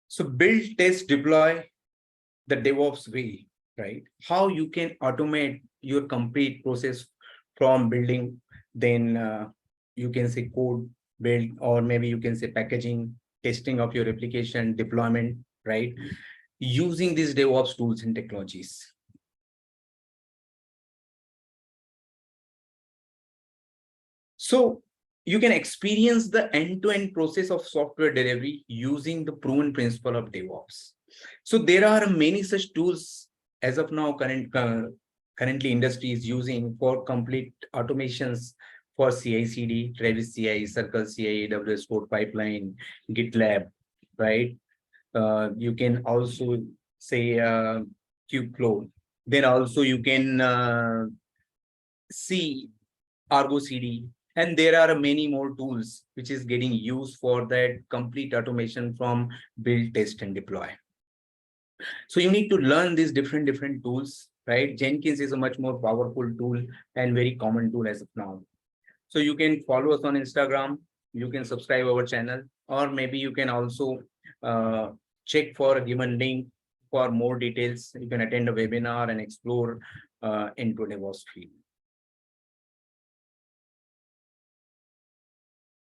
So build, test, deploy the DevOps way, right? How you can automate your complete process from building, then you can say code build, or maybe you can say packaging, testing of your application, deployment, right? Using these DevOps tools and technologies. So you can experience the end-to-end process of software delivery using the proven principle of DevOps. So there are many such tools as of now currently industry is using for complete automations for CI/CD, Travis CI, Circle CI, AWS Code Pipeline, GitLab, right? You can also say Kubeflow. Then also you can see Argo CD, and there are many more tools which is getting used for that complete automation from build, test, and deploy. So you need to learn these different tools, right? Jenkins is a much more powerful tool and very common tool as of now. So you can follow us on Instagram, you can subscribe our channel, or maybe you can also check for a given link for more details. You can attend a webinar and explore into DevOps field.